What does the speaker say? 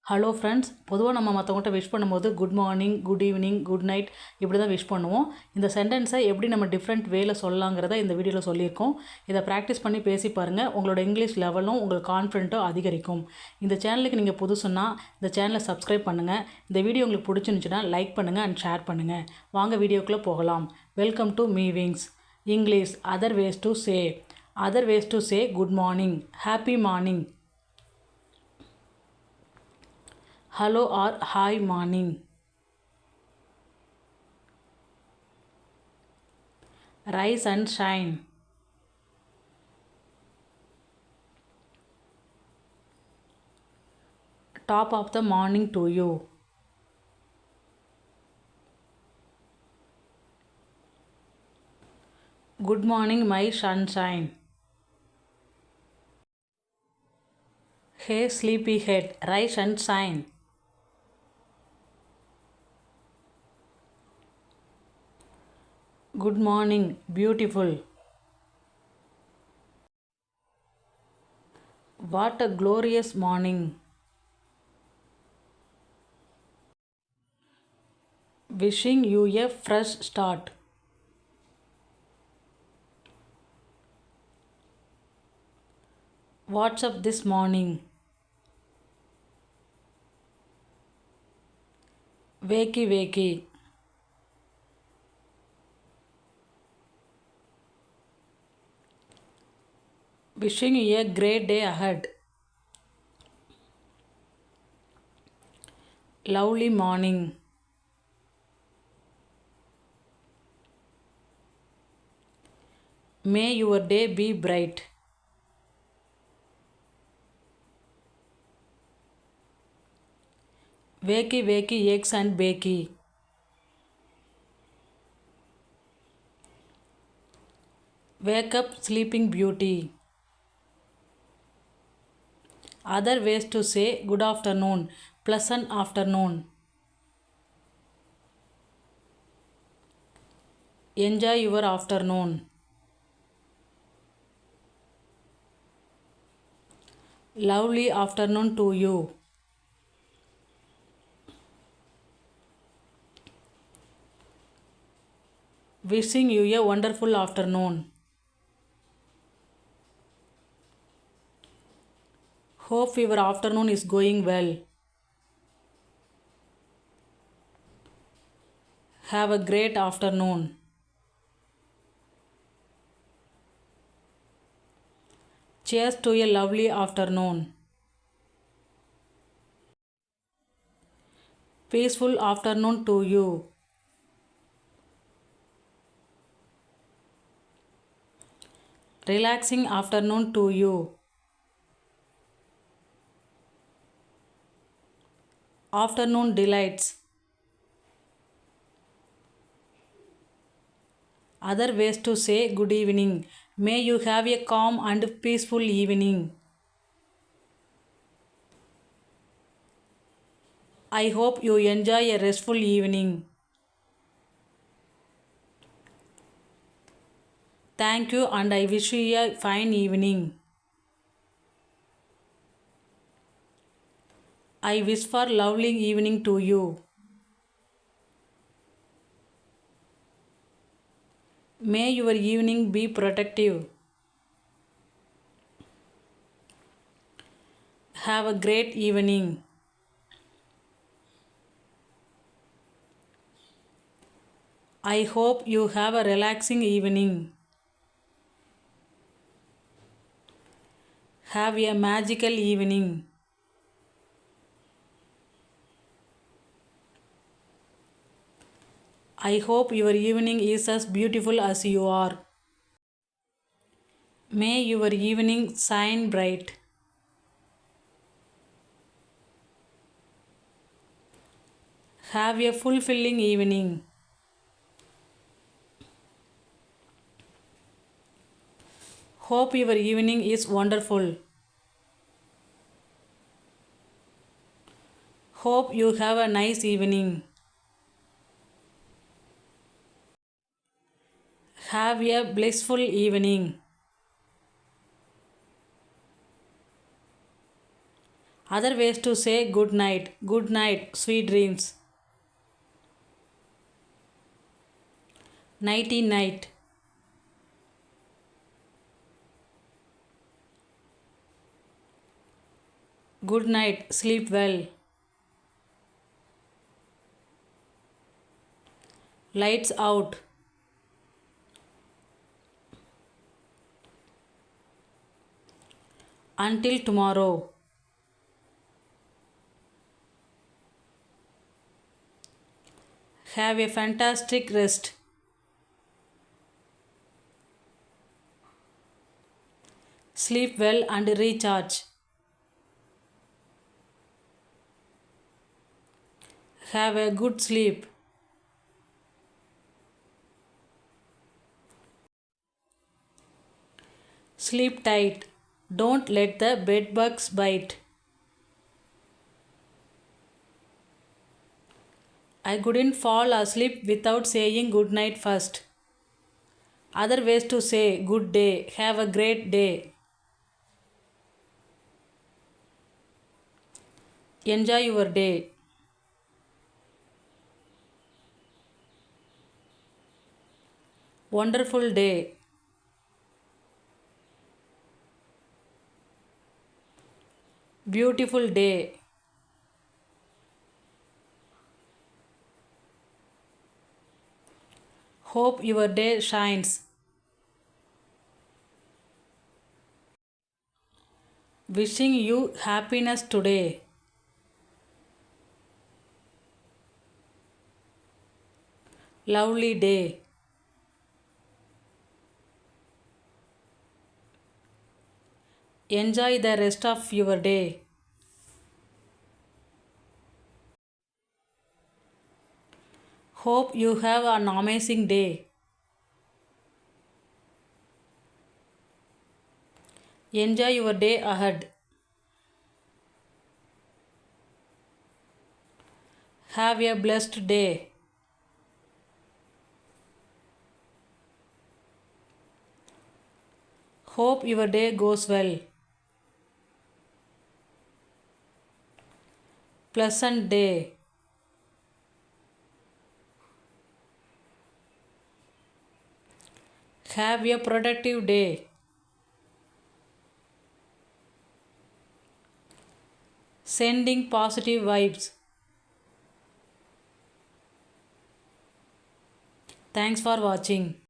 Hello friends, பொதுவாக நம்ம மற்றவங்கள்ட்ட விஷ் பண்ணும்போது good morning, good evening, good night இப்படி தான் விஷ் பண்ணுவோம். இந்த சென்டென்ஸை எப்படி நம்ம டிஃப்ரெண்ட் வேல சொல்லலாங்கிறத இந்த வீடியோவில் சொல்லியிருக்கோம். இதை ப்ராக்டிஸ் பண்ணி பேசி பாருங்கள். உங்களோட இங்கிலீஷ் லெவலும் உங்களுக்கு கான்ஃபிடென்ட்டும் அதிகரிக்கும். இந்த சேனலுக்கு நீங்கள் புதுசுன்னா இந்த சேனலை சப்ஸ்கிரைப் பண்ணுங்கள். இந்த வீடியோ உங்களுக்கு பிடிச்சிருந்துச்சுன்னா லைக் பண்ணுங்கள் அண்ட் ஷேர் பண்ணுங்கள். வாங்க வீடியோக்குள்ளே போகலாம். Welcome to Meewings English. Other ways to say. Other ways to say good morning. Happy morning. Hello or hi morning. Rise and shine. Top of the morning to you. Good morning, my sunshine. Hey sleepyhead, rise and shine. Good morning, beautiful. What a glorious morning. Wishing you a fresh start. What's up this morning? Wakey wakey. Wishing you a great day ahead. Lovely morning. May your day be bright. Wakey wakey eggs and bakey. Wake up sleeping beauty. Other ways to say good afternoon. Pleasant afternoon. Enjoy your afternoon. Lovely afternoon to you. Wishing you a wonderful afternoon. Hope your afternoon is going well. Have a great afternoon. Cheers to a lovely afternoon. Peaceful afternoon to you. Relaxing afternoon to you. Afternoon delights. Other ways to say good evening. May you have a calm and peaceful evening. I hope you enjoy a restful evening. Thank you and I wish you a fine evening. I wish for lovely evening to you. May your evening be productive. Have a great evening. I hope you have a relaxing evening. Have a magical evening. I hope your evening is as beautiful as you are. May your evening shine bright. Have a fulfilling evening. Hope your evening is wonderful. Hope you have a nice evening. Have a blissful evening. Other ways to say good night, sweet dreams. Nighty night. Good night, sleep well. Lights out. Until tomorrow. Have a fantastic rest. Sleep well and recharge. Have a good sleep. Sleep tight. Don't let the bedbugs bite. I couldn't fall asleep without saying good night first. Other ways to say good day. Have a great day. Enjoy your day. Wonderful day. Beautiful day. Hope your day shines. Wishing you happiness today. Lovely day. Enjoy the rest of your day. Hope you have an amazing day. Enjoy your day ahead. Have a blessed day. Hope your day goes well. Pleasant day. Have a productive day. Sending positive vibes. Thanks for watching.